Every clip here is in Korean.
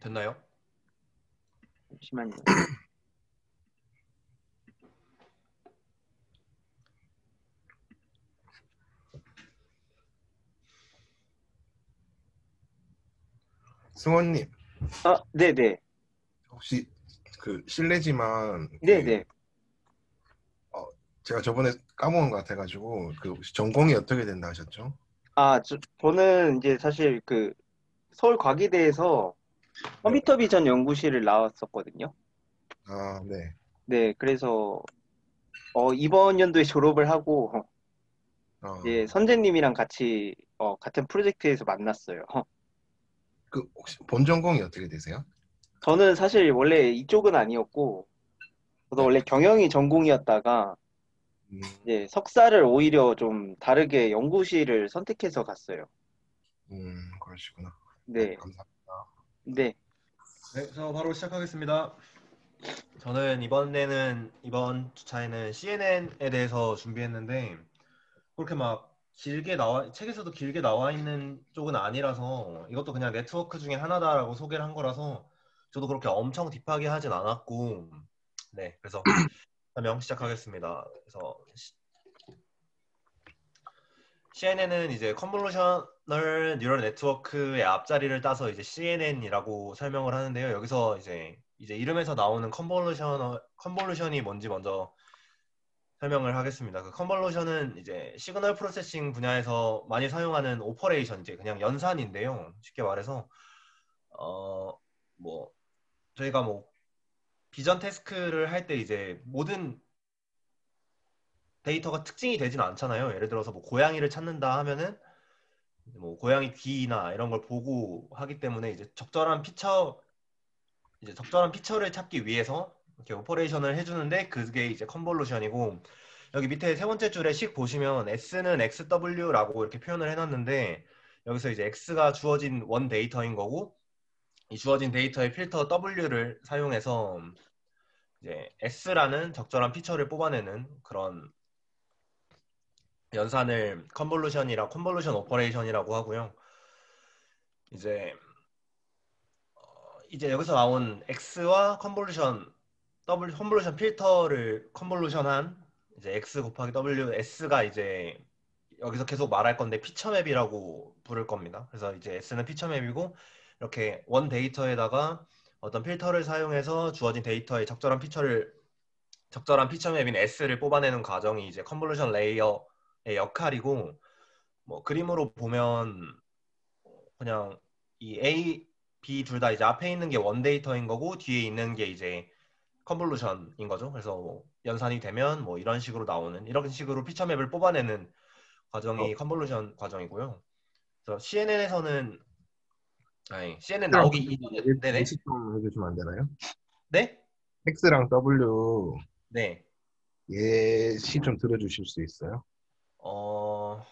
됐나요? 잠시만요. 승원님, 네네. 혹시 그 실례지만 네네. 어, 제가 저번에 까먹은 것 같아가지고 그 혹시 전공이 어떻게 된다 하셨죠? 저는 이제 사실 그 서울과기대에서 네. 컴퓨터 비전 연구실을 나왔었거든요. 아, 네. 네, 그래서 이번 연도에 졸업을 하고 이제 어, 선재님이랑 같이 같은 프로젝트에서 만났어요. 그 혹시 본 전공이 어떻게 되세요? 저는 사실 원래 이쪽은 아니었고, 저도 네. 원래 경영이 전공이었다가 음, 이제 석사를 오히려 좀 다르게 연구실을 선택해서 갔어요. 그러시구나. 네, 네, 감사합니다. 네, 네, 저 바로 시작하겠습니다. 저는 이번 주차에는 CNN에 대해서 준비했는데 그렇게 막 책에서도 길게 나와 있는 쪽은 아니라서 이것도 그냥 네트워크 중에 하나다라고 소개를 한 거라서 저도 그렇게 엄청 딥하게 하진 않았고 네, 그래서 설명 시작하겠습니다. 그래서 CNN은 이제 컨볼루셔널 뉴럴 네트워크의 앞자리를 따서 이제 CNN이라고 설명을 하는데요. 여기서 이제 이름에서 나오는 컨볼루션이 뭔지 먼저 설명을 하겠습니다. 그 컨볼루션은 이제 시그널 프로세싱 분야에서 많이 사용하는 오퍼레이션, 이제 그냥 연산인데요. 쉽게 말해서 어 뭐 저희가 뭐 비전 태스크를 할 때 이제 모든 데이터가 특징이 되지는 않잖아요. 예를 들어서 뭐 고양이를 찾는다 하면은 뭐 고양이 귀나 이런 걸 보고 하기 때문에 이제 적절한 피처를 찾기 위해서 이렇게 오퍼레이션을 해주는데 그게 이제 컨볼루션이고, 여기 밑에 세 번째 줄에 식 보시면 S는 XW라고 이렇게 표현을 해놨는데 여기서 이제 X가 주어진 원 데이터인 거고, 이 주어진 데이터의 필터 W를 사용해서 이제 S라는 적절한 피처를 뽑아내는 그런 연산을 컨볼루션 오퍼레이션이라고 하고요. 이제 이제 여기서 나온 X와 컨볼루션 필터를 컨볼루션한 이제 X 곱하기 W, S가 이제 여기서 계속 말할 건데 피처맵이라고 부를 겁니다. 그래서 이제 S는 피처맵이고, 이렇게 원 데이터에다가 어떤 필터를 사용해서 주어진 데이터의 적절한 피처맵인 S를 뽑아내는 과정이 이제 컨볼루션 레이어의 역할이고, 뭐 그림으로 보면 그냥 이 A, B 둘 다 이제 앞에 있는 게 원 데이터인 거고 뒤에 있는 게 이제 컨볼루션인 거죠. 그래서 뭐 연산이 되면 뭐 이런 식으로 피처맵을 뽑아내는 어, 과정이 컨볼루션 과정이고요. 그래서 CNN에서는 CNN X랑 나오기 W 이전에 네네. 예시 좀 해주시면 안 되나요? 네? X랑 W 네. 예시 좀 들어주실 수 있어요? 어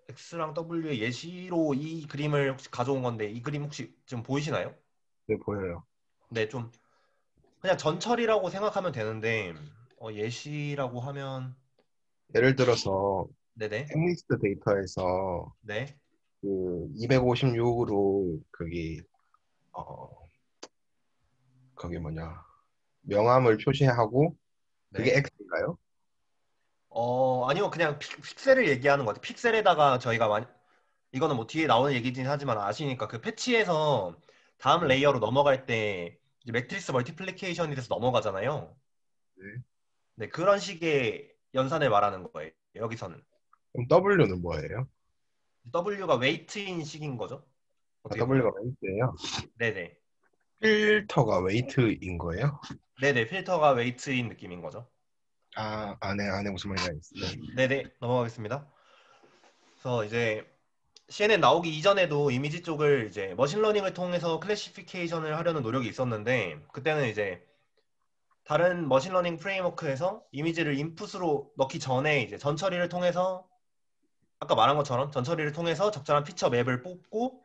X랑 W의 예시로 이 그림을 혹시 가져온 건데 이 그림 혹시 좀 보이시나요? 네, 보여요. 네, 좀 그냥 전철이라고 생각하면 되는데 예시라고 하면 예를 들어서 네네. 텍리스트 데이터에서 네. 그 256으로 어 거기 뭐냐 명암을 표시하고 그게 네. X인가요? 아니요. 그냥 픽셀을 얘기하는 것 같아요. 픽셀에다가 이거는 뭐 뒤에 나오는 얘기긴 하지만 아시니까 그 패치에서 다음 네. 레이어로 넘어갈 때 이제 매트리스 멀티플리케이션이 돼서 넘어가잖아요. 네. 네, 그런 식의 연산을 말하는 거예요. 여기서는. 그럼 W는 뭐예요? W가 웨이트인 식인 거죠. 아, 어떻게 보면. W가 웨이트예요? 네네. 필터가 웨이트인 거예요? 네네. 필터가 웨이트인 느낌인 거죠. 안에 무슨 말인지 알겠어요. 네. 네네. 넘어가겠습니다. 그래서 이제 CNN 나오기 이전에도 이미지 쪽을 이제 머신러닝을 통해서 클래시피케이션을 하려는 노력이 있었는데, 그때는 이제 다른 머신러닝 프레임워크에서 이미지를 인풋으로 넣기 전에 이제 전처리를 통해서 아까 말한 것처럼 전처리를 통해서 적절한 피처 맵을 뽑고,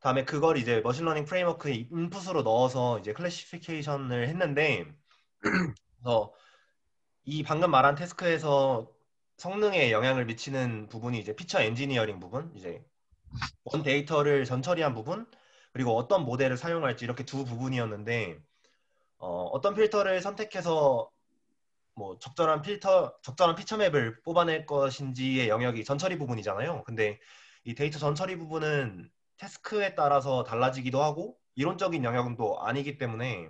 다음에 그걸 이제 머신러닝 프레임워크의 인풋으로 넣어서 이제 클래시피케이션을 했는데, 그래서 이 방금 말한 태스크에서 성능에 영향을 미치는 부분이 이제 피처 엔지니어링 부분, 이제 원 데이터를 전처리한 부분 그리고 어떤 모델을 사용할지 이렇게 두 부분이었는데 어떤 필터를 선택해서 뭐 적절한 피처맵을 뽑아낼 것인지의 영역이 전처리 부분이잖아요. 근데 이 데이터 전처리 부분은 태스크에 따라서 달라지기도 하고 이론적인 영역은 또 아니기 때문에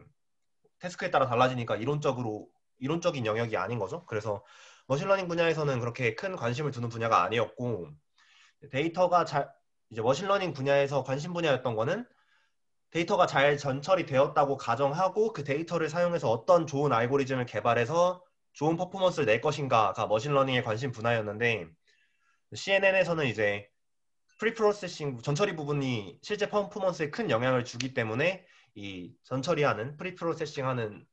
태스크에 따라 달라지니까 이론적인 영역이 아닌 거죠. 그래서 머신러닝 분야에서는 그렇게 큰 관심을 두는 분야가 아니었고 데이터가 이제 머신러닝 분야에서 관심 분야였던 거는 데이터가 잘 전처리 되었다고 가정하고 그 데이터를 사용해서 어떤 좋은 알고리즘을 개발해서 좋은 퍼포먼스를 낼 것인가가 머신러닝의 관심 분야였는데 CNN에서는 이제 프리프로세싱 전처리 부분이 실제 퍼포먼스에 큰 영향을 주기 때문에 이 전처리하는 프리프로세싱하는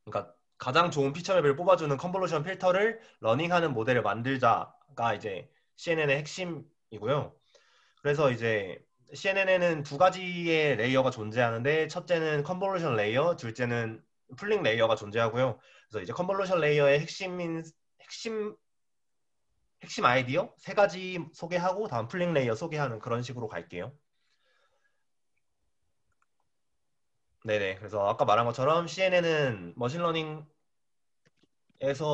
그러니까 가장 좋은 피처맵을 뽑아주는 컨볼루션 필터를 러닝하는 모델을 만들자가 이제 CNN의 핵심이고요. 그래서 이제 CNN에는 두 가지의 레이어가 존재하는데 첫째는 컨볼루션 레이어, 둘째는 풀링 레이어가 존재하고요. 그래서 이제 컨볼루션 레이어의 핵심 아이디어 세 가지 소개하고 다음 풀링 레이어 소개하는 그런 식으로 갈게요. 네네. 그래서 아까 말한 것처럼 CNN은 머신러닝에서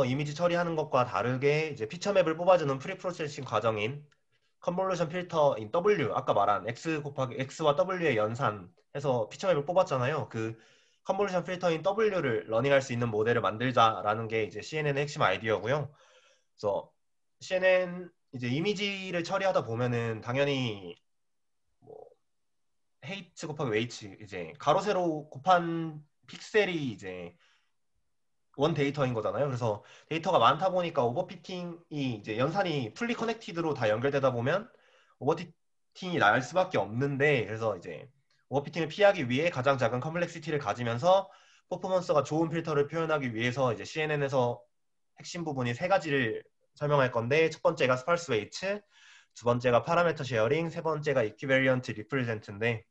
이미지 처리하는 것과 다르게 이제 피처맵을 뽑아주는 프리프로세싱 과정인 컨볼루션 필터인 W 아까 말한 X 곱하기 X와 W의 연산해서 피처맵을 뽑았잖아요. 그 컨볼루션 필터인 W를 러닝할 수 있는 모델을 만들자라는 게 이제 CNN의 핵심 아이디어고요. 그래서 CNN 이제 이미지를 처리하다 보면은 당연히 뭐 헤이트 곱하기 웨이트 이제 가로 세로 곱한 픽셀이 이제 원 데이터인 거잖아요. 그래서 데이터가 많다 보니까 오버피팅이 이제 연산이 풀리 커넥티드로 다 연결되다 보면 오버피팅이 날 수밖에 없는데 그래서 이제 오버피팅을 피하기 위해 가장 작은 컴플렉시티를 가지면서 퍼포먼스가 좋은 필터를 표현하기 위해서 이제 CNN에서 핵심 부분이 세 가지를 설명할 건데 첫 번째가 스파르스 웨이트, 두 번째가 파라메터 쉐어링, 세 번째가 이퀴베리언트 리프레젠트인데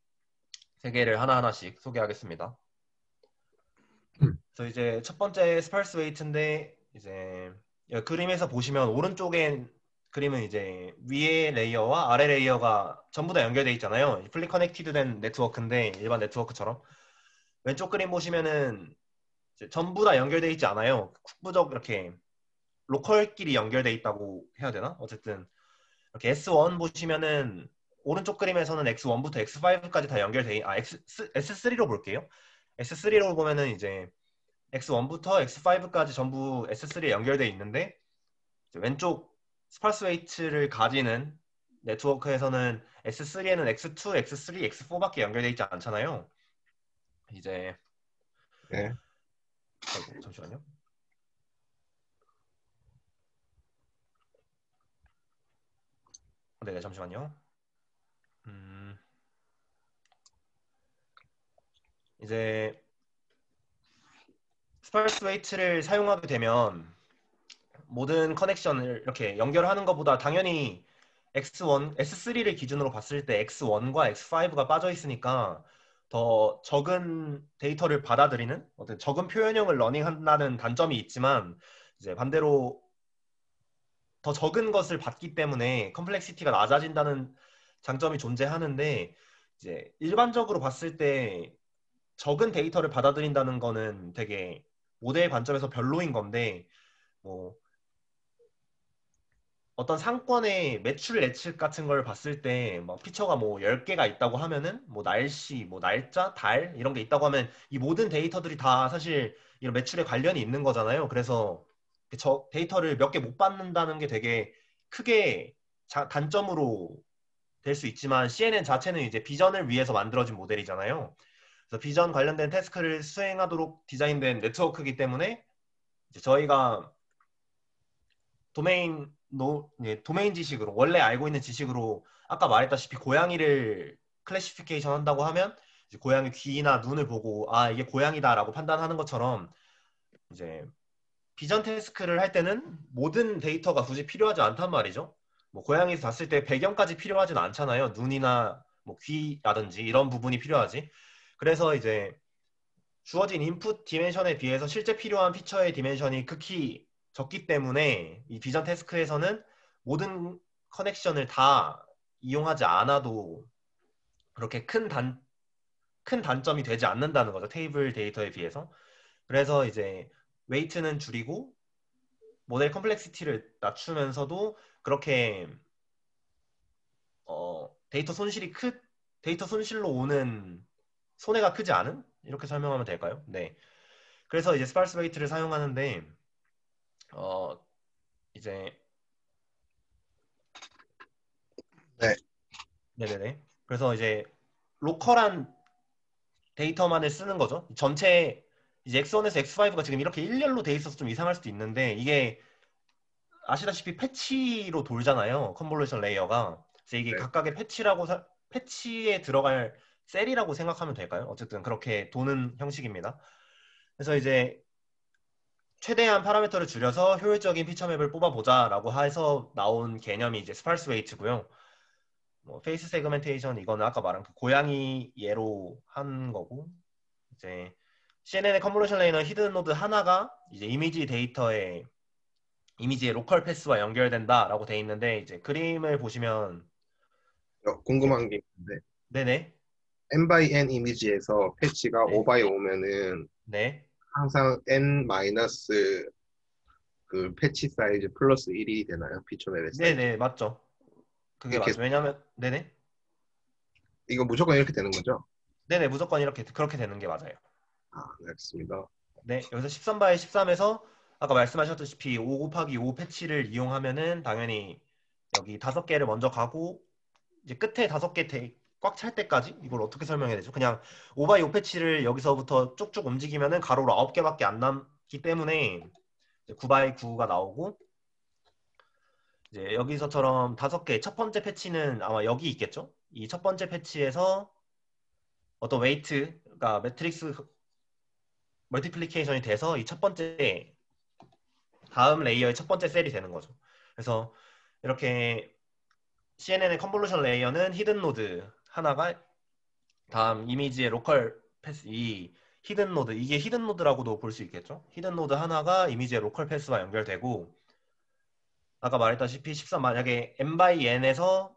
세 개를 하나하나씩 소개하겠습니다. 그래서 이제 첫 번째 스파르스 웨이트인데 이제 그림에서 보시면 오른쪽엔 그림은 이제 위에 레이어와 아래 레이어가 전부 다 연결돼 있잖아요. 풀리 커넥티드된 네트워크인데 일반 네트워크처럼 왼쪽 그림 보시면은 이제 전부 다 연결돼 있지 않아요. 국부적 이렇게 로컬끼리 연결돼 있다고 해야 되나? 어쨌든 이렇게 S1 보시면은 오른쪽 그림에서는 X1부터 X5까지 다 S3로 볼게요. S3로 보면은 이제 X1부터 X5까지 전부 S3에 연결되어 있는데 왼쪽 스파스 웨이트를 가지는 네트워크에서는 S3에는 X2, X3, X4밖에 연결되어 있지 않잖아요. 이제 네. 아이고, 잠시만요. 네, 잠시만요. 이제 스파스 웨이트를 사용하게 되면 모든 커넥션을 이렇게 연결하는 것보다 당연히 X1, S3를 기준으로 봤을 때 X1과 X5가 빠져 있으니까 더 적은 데이터를 받아들이는 어떤 적은 표현형을 러닝한다는 단점이 있지만 이제 반대로 더 적은 것을 받기 때문에 컴플렉시티가 낮아진다는 장점이 존재하는데 이제 일반적으로 봤을 때 적은 데이터를 받아들인다는 거는 되게 모델 관점에서 별로인 건데 뭐 어떤 상권의 매출 예측 같은 걸 봤을 때 뭐 피처가 뭐 10개가 있다고 하면은 뭐 날씨, 뭐 날짜, 달 이런 게 있다고 하면 이 모든 데이터들이 다 사실 이런 매출에 관련이 있는 거잖아요. 그래서 저 데이터를 몇 개 못 받는다는 게 되게 크게 단점으로 될 수 있지만 CNN 자체는 이제 비전을 위해서 만들어진 모델이잖아요. 그래서 비전 관련된 태스크를 수행하도록 디자인된 네트워크이기 때문에 이제 저희가 도메인 지식으로 원래 알고 있는 지식으로 아까 말했다시피 고양이를 클래시피케이션 한다고 하면 이제 고양이 귀나 눈을 보고 아 이게 고양이다라고 판단하는 것처럼 이제 비전 태스크를 할 때는 모든 데이터가 굳이 필요하지 않단 말이죠. 뭐 고양이에서 봤을 때 배경까지 필요하진 않잖아요. 눈이나 뭐 귀라든지 이런 부분이 필요하지. 그래서 이제 주어진 인풋 디멘션에 비해서 실제 필요한 피처의 디멘션이 극히 적기 때문에 이 비전 태스크에서는 모든 커넥션을 다 이용하지 않아도 그렇게 큰 단점이 되지 않는다는 거죠. 테이블 데이터에 비해서. 그래서 이제 웨이트는 줄이고 모델 컴플렉시티를 낮추면서도 그렇게 데이터 손실로 오는 손해가 크지 않은? 이렇게 설명하면 될까요? 네. 그래서 이제 스파르스 웨이트를 사용하는데 어 이제 네. 네네네. 그래서 이제 로컬한 데이터만을 쓰는 거죠. 전체 이제 X1에서 X5가 지금 이렇게 일렬로 돼 있어서 좀 이상할 수도 있는데 이게 아시다시피 패치로 돌잖아요. 컨볼루션 레이어가. 그래서 이게 네. 각각의 패치에 들어갈 셀이라고 생각하면 될까요? 어쨌든 그렇게 도는 형식입니다. 그래서 이제 최대한 파라미터를 줄여서 효율적인 피처맵을 뽑아보자라고 해서 나온 개념이 이제 스파르스 웨이트고요. 뭐 페이스 세그멘테이션 이거는 아까 말한 그 고양이 예로 한 거고 이제 CNN의 컨볼루션 레이너 히든 노드 하나가 이제 이미지의 로컬 패스와 연결된다라고 돼 있는데 이제 그림을 보시면 이게 궁금한 게 있는데 네네 n by n 이미지에서 패치가 네 5 by 5면은 네 항상 n 마이너스 그 패치 사이즈 플러스 1이 되나요? 피처맵의 사이즈. 네네 맞죠. 그게 이렇게 맞죠. 왜냐면 네네 이거 무조건 이렇게 되는 거죠? 네네 무조건 이렇게 그렇게 되는 게 맞아요. 아, 네, 알겠습니다. 네, 여기서 13바에 13에서 아까 말씀하셨다시피 5 곱하기 5 패치를 이용하면은 당연히 여기 5개를 먼저 가고 이제 끝에 5개 꽉 찰 때까지 이걸 어떻게 설명해야 되죠? 그냥 5 x 5 패치를 여기서부터 쭉쭉 움직이면은 가로로 9개밖에 안 남기 때문에 9 x 9가 나오고 이제 여기서처럼 5개 첫 번째 패치는 아마 여기 있겠죠? 이 첫 번째 패치에서 어떤 웨이트가 매트릭스 멀티플리케이션이 돼서 이 첫 번째 다음 레이어의 첫 번째 셀이 되는 거죠. 그래서 이렇게 CNN의 컨볼루션 레이어는 히든 노드 하나가 다음 이미지의 로컬 패스 이 히든 노드 이게 히든 노드라고도 볼 수 있겠죠. 히든 노드 하나가 이미지의 로컬 패스와 연결되고 아까 말했다시피 13 만약에 n by n에서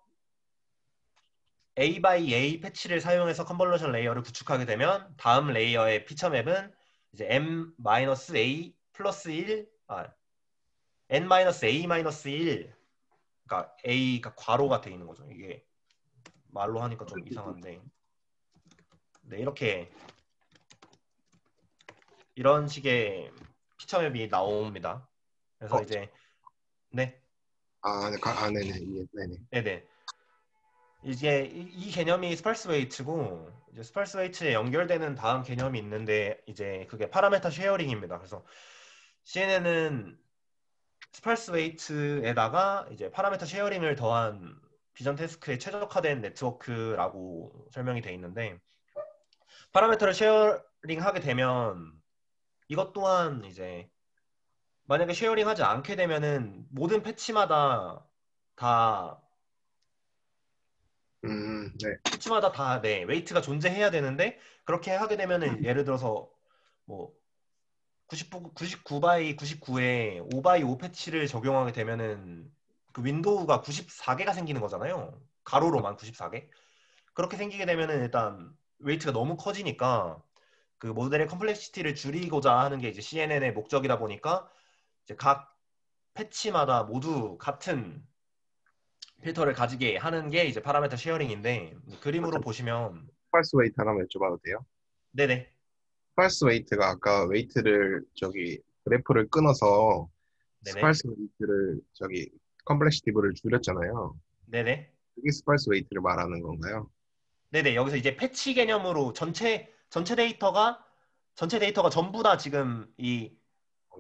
a by a 패치를 사용해서 컨볼루션 레이어를 구축하게 되면 다음 레이어의 피처맵은 이제 m-a 플러스 1 n-a-1 그러니까 A가 괄호가 돼 있는 거죠. 이게 말로 하니까 좀 이상한데. 네, 이런 식의 피처맵이 나옵니다. 그래서 어, 이제 네, 네, 네네, 네네. 네네. 이게 이 개념이 스팔스 웨이트고 이제 스팔스 웨이트에 연결되는 다음 개념이 있는데 이제 그게 파라메타 쉐어링입니다. 그래서 CNN은 스팔스 웨이트에다가 이제 파라메타 쉐어링을 더한 비전 태스크에 최적화된 네트워크라고 설명이 돼 있는데 파라미터를 쉐어링하게 되면 이것 또한 이제 만약에 쉐어링하지 않게 되면은 모든 패치마다 다 네. 네, 웨이트가 존재해야 되는데 그렇게 하게 되면은 예를 들어서 뭐 99 바이 99에 5 바이 5 패치를 적용하게 되면은 그 윈도우가 94개가 생기는 거잖아요. 가로로만 94개. 그렇게 생기게 되면은 일단 웨이트가 너무 커지니까 그 모델의 컴플렉시티를 줄이고자 하는 게 이제 CNN의 목적이다 보니까 이제 각 패치마다 모두 같은 필터를 가지게 하는 게 이제 파라메터 쉐어링인데 그림으로 보시면 스파스 웨이트 하나만 여쭤봐도 돼요? 네네 스파스 웨이트가 아까 웨이트를 그래프를 끊어서 네네 스파스 웨이트를 컴플렉시티브를 줄였잖아요. 네네 그게 스파스 웨이트를 말하는 건가요? 네네 여기서 이제 패치 개념으로 전체 데이터가 전부 다 지금 이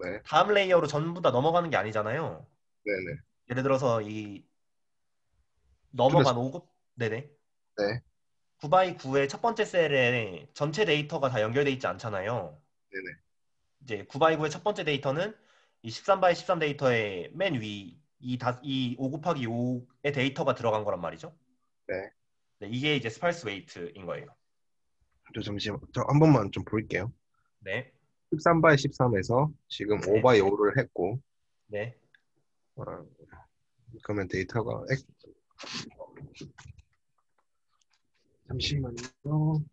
네, 다음 레이어로 전부 다 넘어가는 게 아니잖아요. 네네. 예를 들어서 이 줄였, 넘어간 5급 네네 네, 9 바이 9의 첫 번째 셀에 전체 데이터가 다 연결돼 있지 않잖아요. 네네. 이제 9 바이 9의 첫 번째 데이터는 이 13 바이 13 데이터의 맨 위, 이 5 곱하기 5의 데이터가 들어간 거란 말이죠. 네. 네, 이게 이제 스팔스 웨이트인 거예요. 잠시만, 저 한 번만 좀 볼게요. 네, 13 by 13에서 지금 5 네, by 5를 했고, 네, 어, 그러면 데이터가 잠시만요.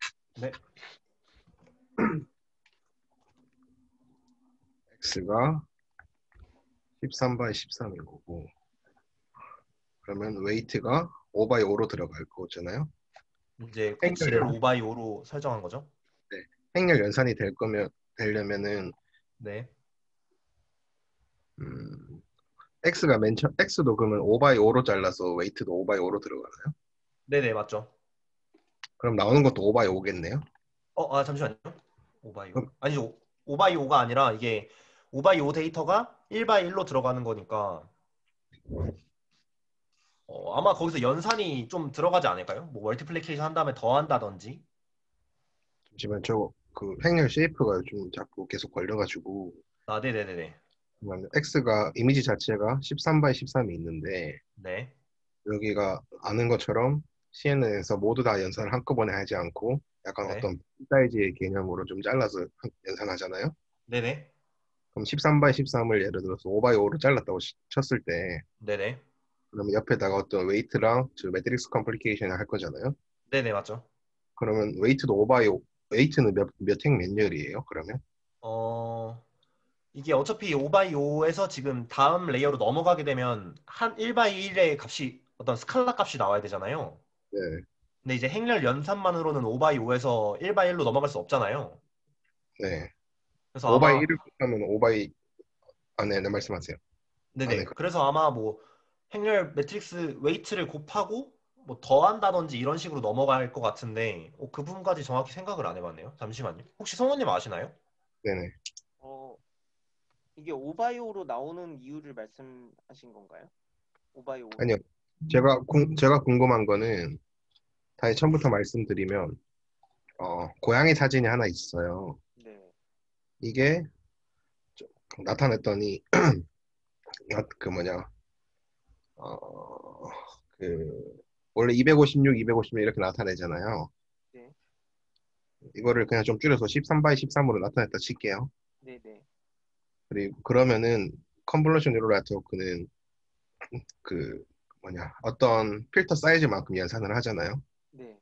네. x가 13 by 13인 거고, 그러면 웨이트가 5 by 5로 들어갈 거잖아요. 이제 행렬 패치를 5 by 5로 설정한 거죠. 네. 행렬 연산이 되려면은 네. x가 x도 그러면 5 by 5로 잘라서 웨이트도 5 by 5로 들어가나요? 네네, 맞죠. 그럼 나오는 것도 5 by 5겠네요. 잠시만요. 5 by 5. 그럼 아니죠. 5 by 5가 아니라 이게 5 by 5 데이터가 1 by 1로 들어가는 거니까 아마 거기서 연산이 좀 들어가지 않을까요? 뭐 멀티플리케이션 한 다음에 더한다든지. 잠시만 그 행렬 쉐이프가 좀 자꾸 계속 걸려가지고 네네네네. x가 이미지 자체가 13 by 13이 있는데 네. 여기가 아는 것처럼 CNN에서 모두 다 연산을 한꺼번에 하지 않고 약간 네. 어떤 사이즈의 개념으로 좀 잘라서 연산하잖아요. 네네. 그럼 13 by 13을 예를 들어서 5 by 5로 잘랐다고 쳤을 때 네네. 그러면 옆에다가 어떤 웨이트랑 저 매트릭스 컴플리케이션을 할 거잖아요. 네네, 맞죠. 그러면 웨이트도 5 by 5, 웨이트는 몇 열이에요? 그러면? 이게 어차피 5 by 5에서 지금 다음 레이어로 넘어가게 되면 한 1 by 1의 값이 어떤 스칼라 값이 나와야 되잖아요. 네, 근데 이제 행렬 연산만으로는 5 by 5에서 1 by 1로 넘어갈 수 없잖아요. 네. 그래서 5 by 아마 1을 하면 5 by 네, 말씀하세요. 네, 네네. 그래서 아마 뭐 행렬 매트릭스 웨이트를 곱하고 뭐 더한다든지 이런 식으로 넘어갈 것 같은데 그 부분까지 정확히 생각을 안 해봤네요. 잠시만요. 혹시 성우님 아시나요? 네네. 어, 이게 오바이오로 나오는 이유를 말씀하신 건가요? 오바이오. 아니요. 제가 궁금한 거는 다시 처음부터 말씀드리면 고양이 사진이 하나 있어요. 네. 이게 좀 나타냈더니 그 뭐냐 어, 그 원래 256, 256 이렇게 나타내잖아요. 네. 이거를 그냥 좀 줄여서 13 by 13으로 나타냈다 칠게요. 네, 네. 그리고 그러면은 컨볼루션 뉴럴 네트워크는 그 어떤 필터 사이즈만큼 연산을 하잖아요. 네.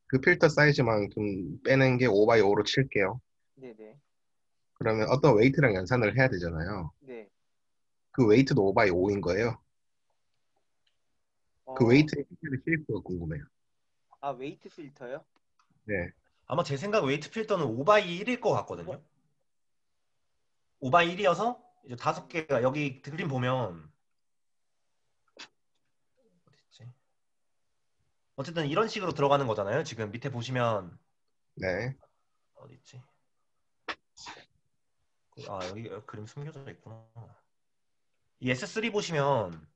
그 필터 사이즈만큼 빼낸 게 5 by 5로 칠게요. 네, 네. 그러면 어떤 웨이트랑 연산을 해야 되잖아요. 네. 그 웨이트도 5 by 5인 거예요. 그 어, 웨이트의 쉐이프가 궁금해요. 웨이트 필터요? 네. 아마 제 생각 웨이트 필터는 5 by 1일 것 같거든요. 5 by 1이어서 이제 5개가 여기 그림 보면 어딨지? 어쨌든 이런 식으로 들어가는 거잖아요. 지금 밑에 보시면 네. 어딨지? 여기 그림 숨겨져 있구나. 이 S3 보시면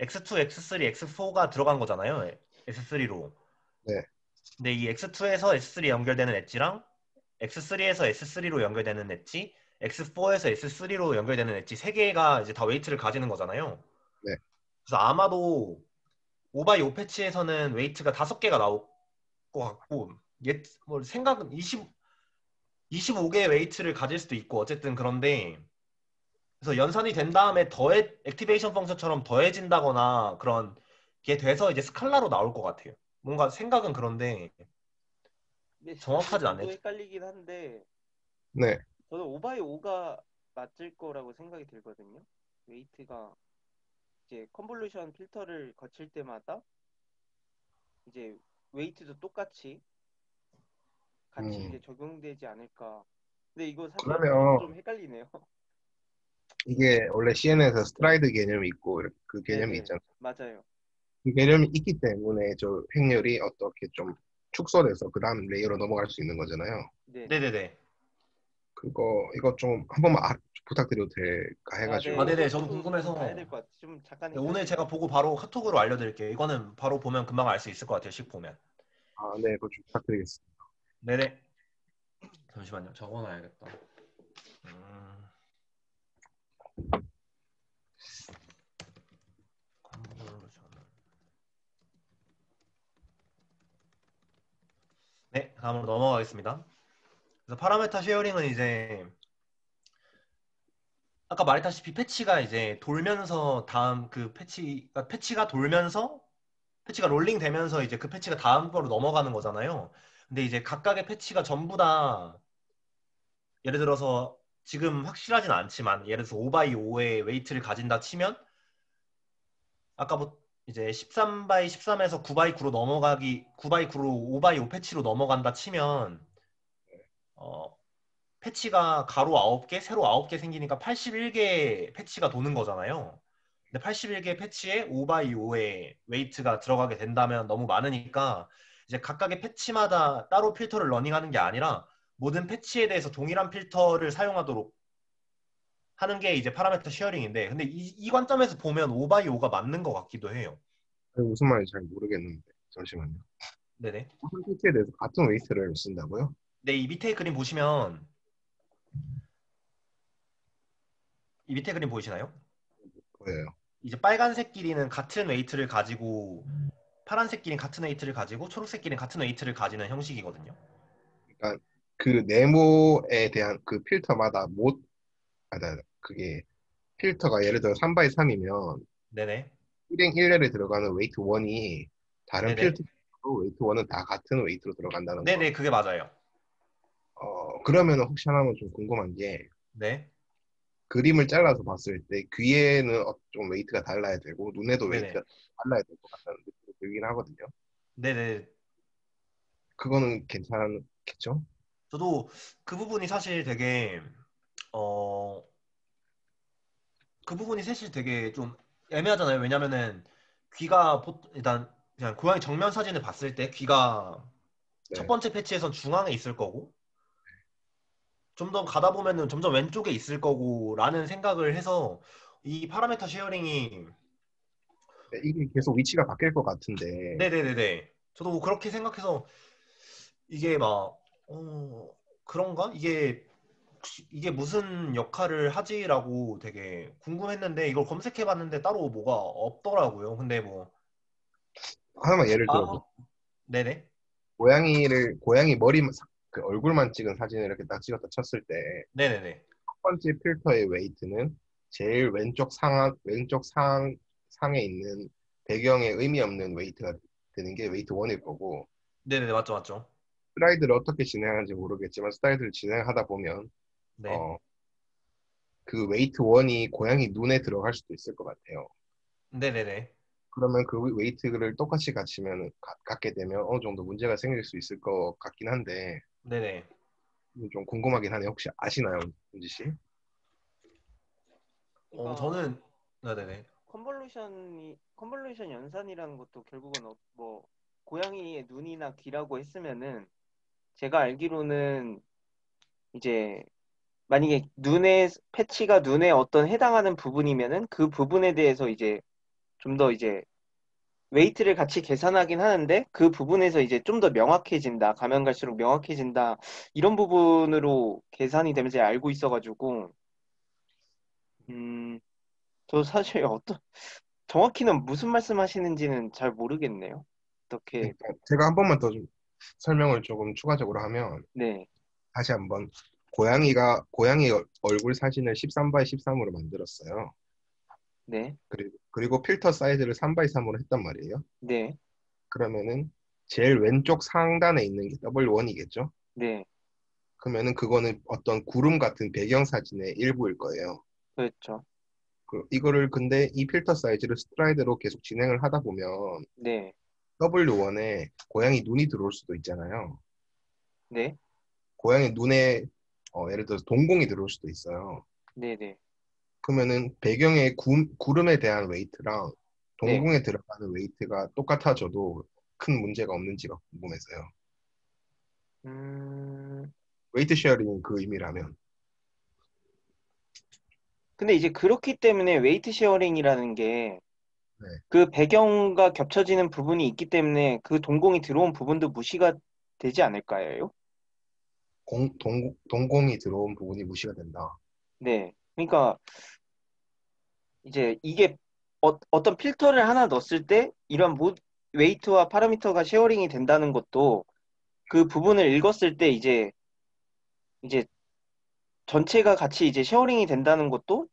X2, X3, X4가 들어간 거잖아요. S3로. 네. 근데 이 X2에서 S3 연결되는 엣지랑 X3에서 S3로 연결되는 엣지, X4에서 S3로 연결되는 엣지 세 개가 이제 다 웨이트를 가지는 거잖아요. 네. 그래서 아마도 5x5 패치에서는 웨이트가 5개가 나올 것 같고, 뭐 생각은 25개의 웨이트를 가질 수도 있고 어쨌든 그런데 그래서 연산이 된 다음에 액티베이션 펑션처럼 더해진다거나 그런 게 돼서 이제 스칼라로 나올 것 같아요. 뭔가 생각은 그런데 네, 근데 정확하진 저도 않네요. 헷갈리긴 한데 네. 저는 오바이오가 맞을 거라고 생각이 들거든요. 웨이트가 이제 컨볼루션 필터를 거칠 때마다 이제 웨이트도 똑같이 같이 음. 이제 적용되지 않을까. 근데 이거 사실 저도 좀 그러면 헷갈리네요. 이게 원래 CN에서 스트라이드 개념이 있고 그 개념이 네네. 있잖아요. 맞아요. 그 개념이 있기 때문에 저 행렬이 어떻게 좀 축소돼서 그 다음 레이어로 넘어갈 수 있는 거잖아요. 네네. 네네네. 이거 좀 한 번만 부탁드려도 될까 네. 해가지고. 네네. 저도 저도 좀 궁금해서 봐야 될 것 같아요. 좀 잠깐 오늘 제가 헷갈리네요. 보고 바로 카톡으로 알려드릴게요. 이거는 바로 보면 금방 알 수 있을 것 같아요. 식 보면. 네, 그거 좀 부탁드리겠습니다. 네네. 잠시만요. 적어놔야겠다. 컨볼루션. 네, 다음으로 넘어가겠습니다. 그래서 파라메타 쉐어링은 이제 아까 말했다시피 패치가 이제 돌면서 다음 그 패치가 돌면서 패치가 롤링 되면서 이제 그 패치가 다음 거로 넘어가는 거잖아요. 근데 이제 각각의 패치가 전부 다 예를 들어서 지금 확실하진 않지만 예를 들어서 5x5의 웨이트를 가진다 치면 아까 뭐 이제 13x13에서 9x9로 넘어가기 9x9로 5x5 패치로 넘어간다 치면 어, 패치가 가로 9개, 세로 9개 생기니까 81개 패치가 도는 거잖아요. 근데 81개 패치에 5x5의 웨이트가 들어가게 된다면 너무 많으니까 이제 각각의 패치마다 따로 필터를 러닝하는 게 아니라 모든 패치에 대해서 동일한 필터를 사용하도록 하는 게 이제 파라미터 쉐어링인데 근데 이 관점에서 보면 5x5가 맞는 것 같기도 해요. 무슨 말인지 잘 모르겠는데 잠시만요. 네네. 한 PT에 대해서 같은 웨이트를 쓴다고요? 네, 이 밑에 그림 보시면 이 밑에 그림 보이시나요? 뭐예요? 이제 빨간색 길이는 같은 웨이트를 가지고 파란색 길이는 같은 웨이트를 가지고 초록색 길이는 같은 웨이트를 가지는 형식이거든요. 그러니까 그 네모에 대한 그 필터마다 그게 필터가 예를 들어 3x3이면 네네. 1행 1례에 들어가는 웨이트 1이 다른 네네. 필터로 웨이트 1은 다 같은 웨이트로 들어간다는 거. 네네, 그게 맞아요. 그러면 혹시 하나만 좀 궁금한 게 네. 그림을 잘라서 봤을 때 귀에는 좀 웨이트가 달라야 되고 눈에도 네네. 웨이트가 달라야 될 것 같다는 느낌이 들긴 하거든요. 네네. 그거는 괜찮겠죠? 저도 그 부분이 사실 되게, 어, 그 부분이 사실 되게 좀 애매하잖아요. 왜냐면은 일단 그냥 고양이 정면 사진을 봤을 때 귀가 첫 네. 번째 패치에선 중앙에 있을 거고 좀 더 가다 보면은 점점 왼쪽에 있을 거고라는 생각을 해서 이 파라메터 쉐어링이 네, 이게 계속 위치가 바뀔 것 같은데 네네네네. 저도 그렇게 생각해서 이게 막, 그런가? 이게 무슨 역할을 하지라고 되게 궁금했는데 이걸 검색해봤는데 따로 뭐가 없더라고요. 근데 뭐, 하나만 예를 들어보 아무, 네네. 고양이 그 얼굴만 찍은 사진을 이렇게 딱 찍었다 쳤을 때 네네네. 첫 번째 필터의 웨이트는 제일 상에 있는 배경에 의미 없는 웨이트가 되는 게 웨이트 1일 거고 네네네. 맞죠, 맞죠. 슬라이드를 어떻게 진행하는지 모르겠지만 슬라이드를 진행하다 보면 네. 어, 그 웨이트 1이 고양이 눈에 들어갈 수도 있을 것 같아요. 네네네. 그러면 그 웨이트를 똑같이 갖게 되면 어느 정도 문제가 생길 수 있을 것 같긴 한데 네네. 좀 궁금하긴 하네요. 혹시 아시나요, 은지 씨? 그러니까 저는, 네네네. 컨볼루션 연산이라는 것도 결국은 뭐 고양이의 눈이나 귀라고 했으면은 제가 알기로는 이제 만약에 눈에 패치가 눈에 어떤 해당하는 부분이면은 그 부분에 대해서 이제 좀 더 이제 웨이트를 같이 계산하긴 하는데 그 부분에서 이제 좀 더 명확해진다. 가면 갈수록 명확해진다. 이런 부분으로 계산이 되면서 알고 있어가지고 음, 저 사실 정확히는 무슨 말씀하시는지는 잘 모르겠네요. 어떻게 그러니까 제가 한 번만 더 좀 설명을 조금 추가적으로 하면 네, 다시 한번 고양이 얼굴 사진을 13 x 13으로 만들었어요. 네, 그리고 필터 사이즈를 3 x 3으로 했단 말이에요. 네, 그러면은 제일 왼쪽 상단에 있는 게 W1이겠죠? 네, 그러면은 그거는 어떤 구름 같은 배경 사진의 일부일 거예요. 그렇죠. 이거를 근데 이 필터 사이즈를 스트라이드로 계속 진행을 하다 보면 네, W1에 고양이 눈이 들어올 수도 있잖아요. 네, 고양이 눈에 예를 들어서 동공이 들어올 수도 있어요. 네, 네, 그러면은 배경의 구름에 대한 웨이트랑 네. 동공에 들어가는 웨이트가 똑같아져도 큰 문제가 없는지가 궁금해서요. 음, 웨이트 쉐어링이 그 의미라면. 근데 이제 그렇기 때문에 웨이트 쉐어링이라는 게 네. 그 배경과 겹쳐지는 부분이 있기 때문에 그 동공이 들어온 부분도 무시가 되지 않을까요? 동공이 들어온 부분이 무시가 된다. 네. 그러니까 이제 이게 어떤 필터를 하나 넣었을 때 이런 웨이트와 파라미터가 쉐어링이 된다는 것도 그 부분을 읽었을 때 이제 전체가 같이 이제 쉐어링이 된다는 것도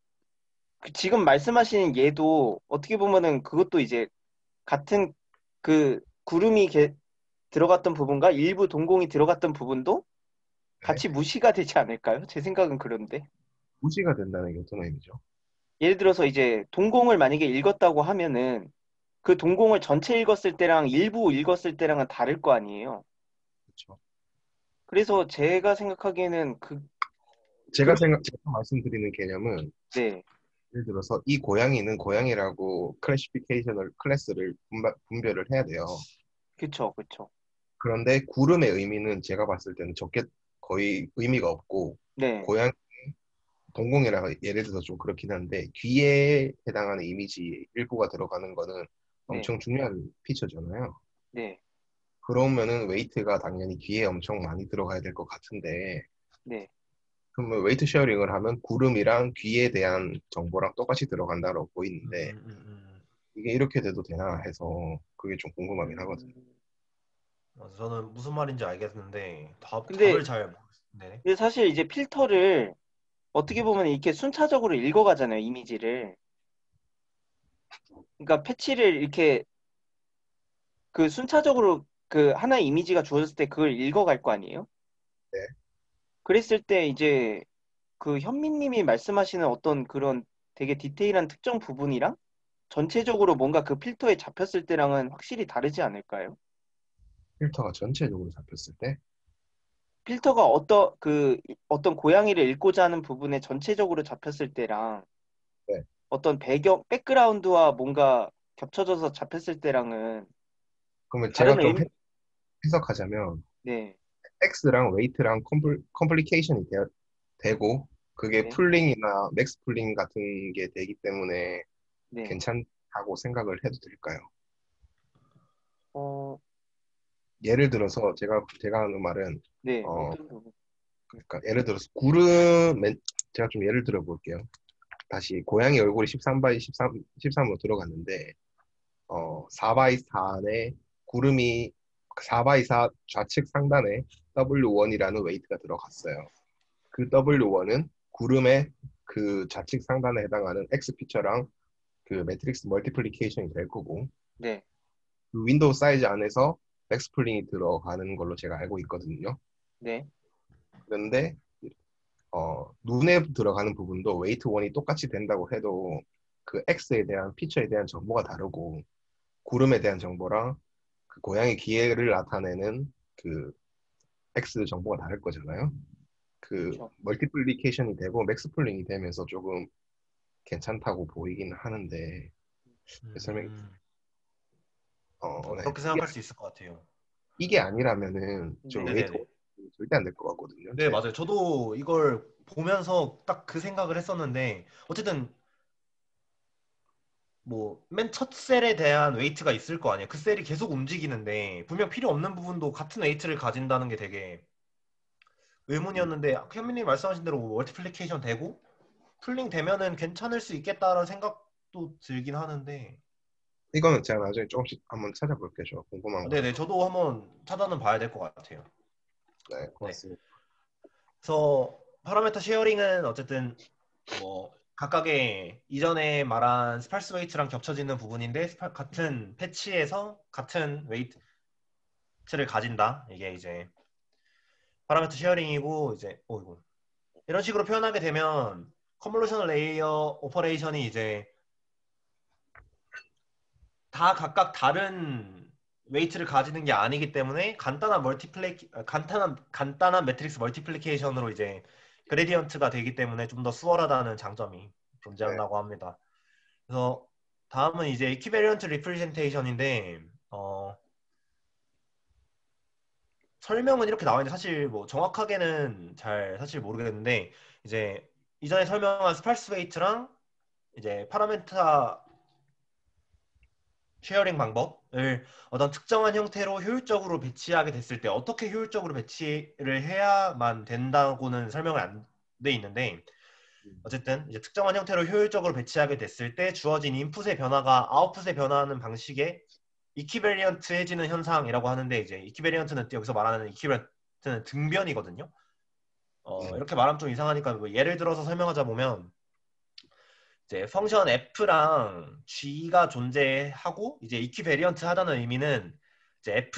지금 말씀하시는 얘도 어떻게 보면은 그것도 이제 같은 그 구름이 들어갔던 부분과 일부 동공이 들어갔던 부분도 네. 같이 무시가 되지 않을까요? 제 생각은 그런데. 무시가 된다는 게 어떤 의미죠? 예를 들어서 이제 동공을 만약에 읽었다고 하면은 그 동공을 전체 읽었을 때랑 일부 읽었을 때랑은 다를 거 아니에요. 그렇죠. 그래서 제가 생각하기에는 그런, 제가 말씀드리는 개념은 네, 예를 들어서 이 고양이는 고양이라고 클래스를 분별을 해야 돼요. 그쵸, 그쵸. 그런데 구름의 의미는 제가 봤을 때는 거의 의미가 없고 네, 고양이 동공이라 예를 들어서 좀 그렇긴 한데 귀에 해당하는 이미지 일부가 들어가는 거는 네, 엄청 중요한 피처잖아요. 네, 그러면은 웨이트가 당연히 귀에 엄청 많이 들어가야 될 것 같은데 네. 그러면 웨이트 쉐어링을 하면 구름이랑 귀에 대한 정보랑 똑같이 들어간다고 음, 보이는데 음, 음, 음. 이게 이렇게 돼도 되나 해서 그게 좀 궁금하긴 하거든요. 음, 맞아, 저는 무슨 말인지 알겠는데 답을 근데, 잘 모르겠네. 근데 사실 이제 필터를 어떻게 보면 이렇게 순차적으로 읽어가잖아요, 이미지를. 그러니까 패치를 이렇게 그 순차적으로 그 하나의 이미지가 주어졌을 때 그걸 읽어갈 거 아니에요? 네. 그랬을 때 이제 그 현민님이 말씀하시는 어떤 그런 되게 디테일한 특정 부분이랑 전체적으로 뭔가 그 필터에 잡혔을 때랑은 확실히 다르지 않을까요? 필터가 전체적으로 잡혔을 때 필터가 어떤 고양이를 읽고자 하는 부분에 전체적으로 잡혔을 때랑 네. 어떤 백그라운드와 뭔가 겹쳐져서 잡혔을 때랑은 그러면 제가 다른 좀 의미, 해석하자면 네, X랑 웨이트랑 컴플리케이션이 되고 그게 네, 풀링이나 맥스 풀링 같은 게 되기 때문에 네, 괜찮다고 생각을 해도 될까요? 어, 예를 들어서 제가 하는 말은 네, 어 어떤 부분? 그러니까 예를 들어서 제가 좀 예를 들어 볼게요. 다시 고양이 얼굴이 13 바이 13으로 들어갔는데 4 바이 4 안에 구름이 4 바이 4 좌측 상단에 W1이라는 웨이트가 들어갔어요. 그 W1은 구름의 그 좌측 상단에 해당하는 X 피처랑 그 매트릭스 멀티플리케이션이 될 거고 네, 그 윈도우 사이즈 안에서 맥스플링이 들어가는 걸로 제가 알고 있거든요. 네, 그런데 눈에 들어가는 부분도 웨이트 1이 똑같이 된다고 해도 그 X에 대한 피처에 대한 정보가 다르고 구름에 대한 정보랑 그 고양이 기회를 나타내는 그 X 정보가 다를 거잖아요. 그 그렇죠. 멀티플리케이션이 되고 맥스플링이 되면서 조금 괜찮다고 보이긴 하는데 설명 음, 네. 그렇게 생각할 수 있을 것 같아요. 이게 아니라면은 저 네, 웨이트 네네네. 절대 안 될 것 같거든요. 네, 맞아요. 저도 이걸 보면서 딱 그 생각을 했었는데, 어쨌든 뭐 맨 첫 셀에 대한 웨이트가 있을 거 아니에요. 그 셀이 계속 움직이는데 분명 필요 없는 부분도 같은 웨이트를 가진다는 게 되게 의문이었는데 현민님 말씀하신 대로 멀티플리케이션 되고 풀링 되면은 괜찮을 수 있겠다라는 생각도 들긴 하는데, 이거는 제가 나중에 조금씩 한번 찾아볼게요. 저 궁금한 네네, 거라서. 저도 한번 찾아는 봐야 될 것 같아요. 네, 네. 고맙습니다. 그래서 파라메터 쉐어링은 어쨌든 뭐 각각의 이전에 말한 스팔스 웨이트랑 겹쳐지는 부분인데 같은 패치에서 같은 웨이트를 가진다. 이게 이제 파라메터 쉐어링이고 이제 이거 이런 식으로 표현하게 되면 컨볼루션 레이어 오퍼레이션이 이제 다 각각 다른 웨이트를 가지는 게 아니기 때문에 간단한 매트릭스 멀티플리케이션으로 이제 그레디언트가 되기 때문에 좀 더 수월하다는 장점이 네, 존재한다고 합니다. 그래서 다음은 이제 이퀴베리언트 리프레젠테이션인데 설명은 이렇게 나와 있는데 사실 뭐 정확하게는 잘 사실 모르겠는데 이제 이전에 설명한 스팔스 웨이트랑 이제 파라메타 쉐어링 방법을 어떤 특정한 형태로 효율적으로 배치하게 됐을 때 어떻게 효율적으로 배치를 해야만 된다고는 설명을 안 돼 있는데 어쨌든 이제 특정한 형태로 효율적으로 배치하게 됐을 때 주어진 인풋의 변화가 아웃풋에 변화하는 방식의 이퀴베리언트해지는 현상이라고 하는데 이제 이퀴베리언트는 여기서 말하는 이퀴베리언트는 등변이거든요. 네, 이렇게 말하면 좀 이상하니까 뭐 예를 들어서 설명하자 보면 이제 펑션 f랑 g가 존재하고 이제 이퀴베리언트 하다는 의미는 이제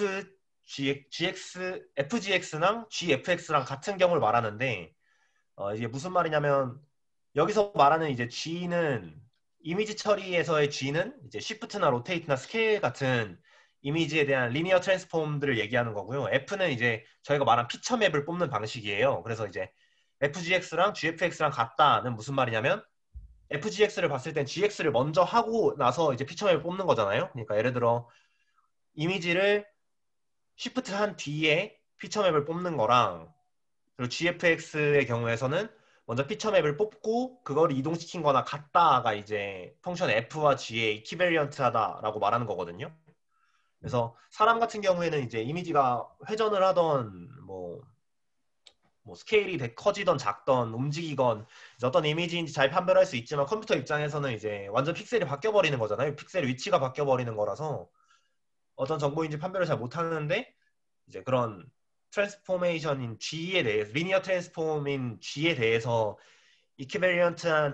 fgx랑 gfx랑 같은 경우를 말하는데 이게 무슨 말이냐면 여기서 말하는 이제 g는 이미지 처리에서의 g는 이제 shift나 rotate나 scale 같은 이미지에 대한 리니어 트랜스폼들을 얘기하는 거고요. f는 이제 저희가 말한 피처 맵을 뽑는 방식이에요. 그래서 이제 fgx랑 gfx랑 같다는 무슨 말이냐면 FGX를 봤을 땐 GX를 먼저 하고 나서 이제 피처맵을 뽑는 거잖아요. 그러니까 예를 들어 이미지를 Shift 한 뒤에 피처맵을 뽑는 거랑 그리고 GFX의 경우에서는 먼저 피처맵을 뽑고 그걸 이동시킨 거나 같다가 이제 펑션 F와 G의 이퀴베리언트하다라고 말하는 거거든요. 그래서 사람 같은 경우에는 이제 이미지가 회전을 하던 뭐 스케일이 커지던 작던 움직이건 이제 어떤 이미지인지 잘 판별할 수 있지만 컴퓨터 입장에서는 이제 완전 픽셀이 바뀌어 버리는 거잖아요. 픽셀 위치가 바뀌어 버리는 거라서 어떤 정보인지 판별을 잘 못하는데 이제 그런 트랜스포메이션인 G에 대해서 리니어 트랜스폼인 G에 대해서 이퀴베리언트한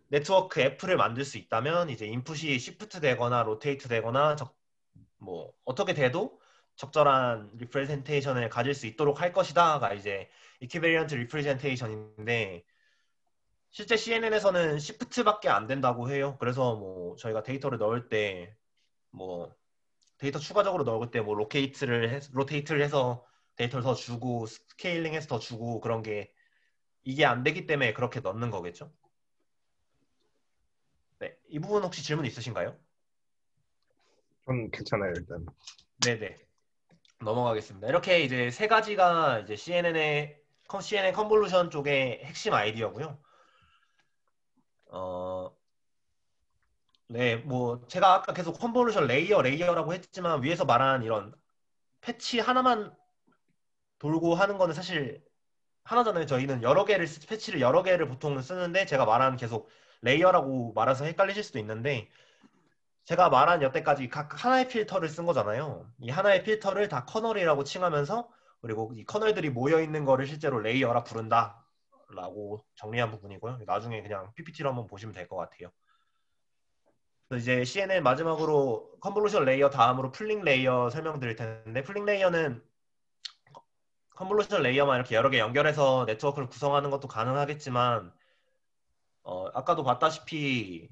네트워크 F를 만들 수 있다면 이제 인풋이 시프트 되거나 로테이트 되거나 뭐 어떻게 돼도 적절한 리프레젠테이션을 가질 수 있도록 할 것이다가 이제 이퀴베리언트 리프레젠테이션인데 실제 CNN에서는 시프트밖에 안 된다고 해요. 그래서 뭐 저희가 데이터를 넣을 때 뭐 데이터 추가적으로 넣을 때 뭐 로테이트를 해서 데이터를 더 주고 스케일링해서 더 주고 그런 게 이게 안 되기 때문에 그렇게 넣는 거겠죠. 네, 이 부분 혹시 질문 있으신가요? 전 괜찮아요 일단. 네네. 넘어가겠습니다. 이렇게 이제 세 가지가 이제 CNN 컨볼루션 쪽의 핵심 아이디어고요. 네, 뭐 제가 아까 계속 컨볼루션 레이어라고 했지만 위에서 말한 이런 패치 하나만 돌고 하는 거는 사실 하나잖아요. 저희는 패치를 여러 개를 보통 쓰는데 제가 말한 계속 레이어라고 말해서 헷갈리실 수도 있는데 제가 말한 여태까지 각 하나의 필터를 쓴 거잖아요. 이 하나의 필터를 다 커널이라고 칭하면서 그리고 이 커널들이 모여 있는 거를 실제로 레이어라 부른다라고 정리한 부분이고요. 나중에 그냥 PPT로 한번 보시면 될 것 같아요. 그래서 이제 CNN 마지막으로 컨볼루션 레이어 다음으로 풀링 레이어 설명드릴 텐데 풀링 레이어는 컨볼루션 레이어만 이렇게 여러 개 연결해서 네트워크를 구성하는 것도 가능하겠지만 아까도 봤다시피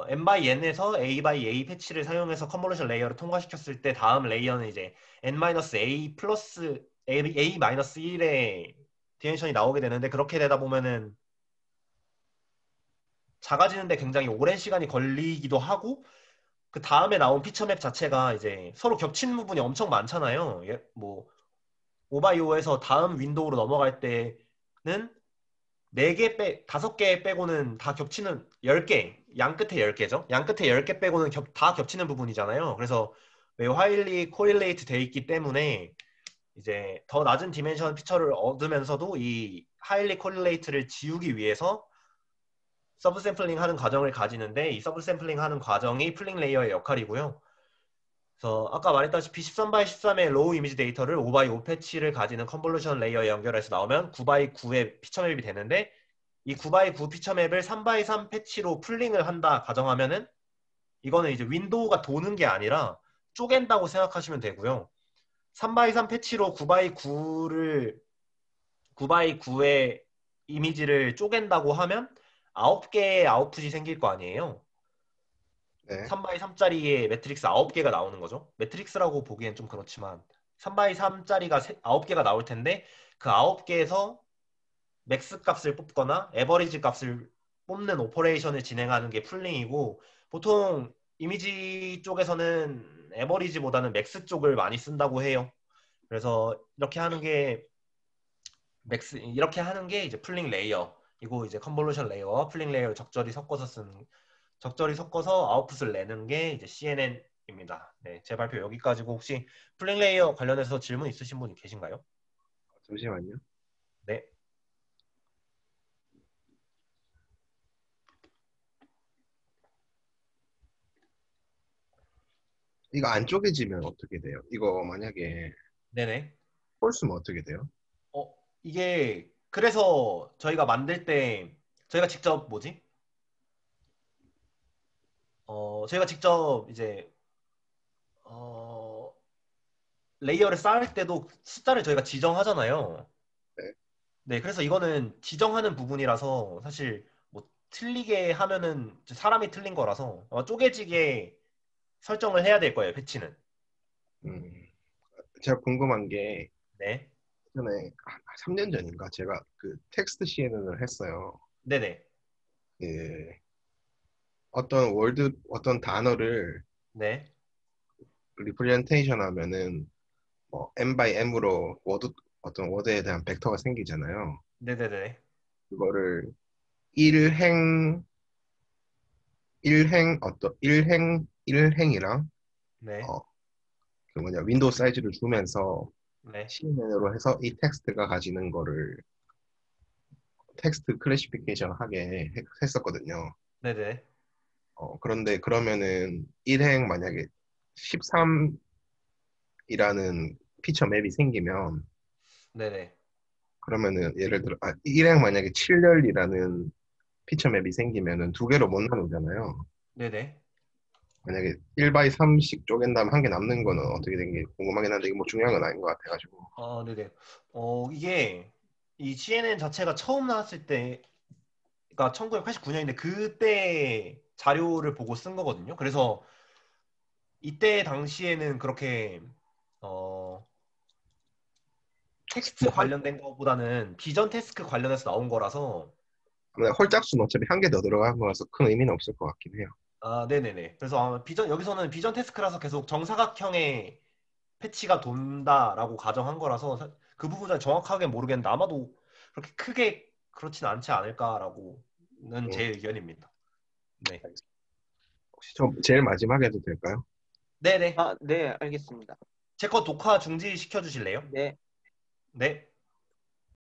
n by n에서 a by a 패치를 사용해서 컨볼루션 레이어를 통과시켰을 때 다음 레이어는 이제 n-a 플러스 a-1의 디멘션이 나오게 되는데 그렇게 되다 보면은 작아지는데 굉장히 오랜 시간이 걸리기도 하고 그 다음에 나온 피처맵 자체가 이제 서로 겹치는 부분이 엄청 많잖아요. 뭐 5x5에서 다음 윈도우로 넘어갈 때는 5개 빼고는 다 겹치는 10개, 양 끝에 10개죠. 양 끝에 10개 빼고는 다 겹치는 부분이잖아요. 그래서 매우 하일리 코릴레이트 돼 있기 때문에 이제 더 낮은 디멘션 피처를 얻으면서도 이 하일리 코릴레이트를 지우기 위해서 서브샘플링 하는 과정을 가지는데 이 서브샘플링 하는 과정이 풀링 레이어의 역할이고요. 그래서 아까 말했다시피 13x13의 로우 이미지 데이터를 5x5 패치를 가지는 컨볼루션 레이어에 연결해서 나오면 9x9의 피처맵이 되는데 이 9x9 피처맵을 3x3 패치로 풀링을 한다 가정하면은 이거는 이제 윈도우가 도는 게 아니라 쪼갠다고 생각하시면 되고요. 3x3 패치로 9x9의 이미지를 쪼갠다고 하면 9개의 아웃풋이 생길 거 아니에요. 네. 3x3짜리의 매트릭스 9개가 나오는 거죠. 매트릭스라고 보기엔 좀 그렇지만 3x3짜리가 9개가 나올 텐데 그 9개에서 맥스 값을 뽑거나 에버리지 값을 뽑는 오퍼레이션을 진행하는 게 풀링이고 보통 이미지 쪽에서는 에버리지보다는 맥스 쪽을 많이 쓴다고 해요. 그래서 이렇게 하는 게 이제 풀링 레이어이고 이제 컨볼루션 레이어와 풀링 레이어를 적절히 섞어서 아웃풋을 내는 게 이제 CNN입니다. 네, 제 발표 여기까지고 혹시 풀링 레이어 관련해서 질문 있으신 분 계신가요? 잠시만요. 네. 이거 안 쪼개지면 어떻게 돼요? 이거 만약에 네네. 홀수면 어떻게 돼요? 이게 그래서 저희가 만들 때 저희가 직접 뭐지? 저희가 직접 이제 어, 레이어를 쌓을 때도 숫자를 저희가 지정하잖아요. 네. 네, 그래서 이거는 지정하는 부분이라서 사실 뭐 틀리게 하면은 사람이 틀린 거라서 아마 쪼개지게 설정을 해야 될 거예요, 패치는. 음, 제가 궁금한 게 네. 전에 3년 전인가 제가 그 텍스트 CNN을 했어요. 네네. 그 어떤 단어를 네. 리프레젠테이션 하면은 뭐 M by M으로 어떤 워드에 대한 벡터가 생기잖아요. 네네네. 그거를 일행 일행이랑 네. 어, 그 뭐냐 윈도우 사이즈를 주면서 네. CNN으로 해서 이 텍스트가 가지는 거를 텍스트 클래시피케이션 하게 했었거든요. 네네. 그런데 그러면은 일행 만약에 13이라는 피처 맵이 생기면 네네. 그러면은 예를 들어 일행 만약에 7열이라는 피처 맵이 생기면은 두 개로 못 나누잖아요. 네네. 만약에 1 by 3씩 쪼갠 다음 한 개 남는 거는 어떻게 된 게 궁금하긴 한데 이게 뭐 중요한 건 아닌 것 같아가지고. 네네. 이게 이 CNN 자체가 처음 나왔을 때가 1989년인데 그때 자료를 보고 쓴 거거든요. 그래서 이때 당시에는 그렇게 어, 텍스트 뭐 관련된 거보다는 비전 태스크 관련해서 나온 거라서 홀짝수는 어차피 한 개 더 들어간 거라서 큰 의미는 없을 것 같긴 해요. 네네네. 그래서 아마 여기서는 비전 태스크라서 계속 정사각형의 패치가 돈다라고 가정한 거라서 그 부분은 정확하게 모르겠는데 아마도 그렇게 크게 그렇진 않지 않을까라고는 제 음, 의견입니다. 네. 알겠습니다. 혹시 저 제일 마지막에 해도 될까요? 네네. 아, 네, 알겠습니다. 제 거 녹화 중지시켜 주실래요? 네. 네.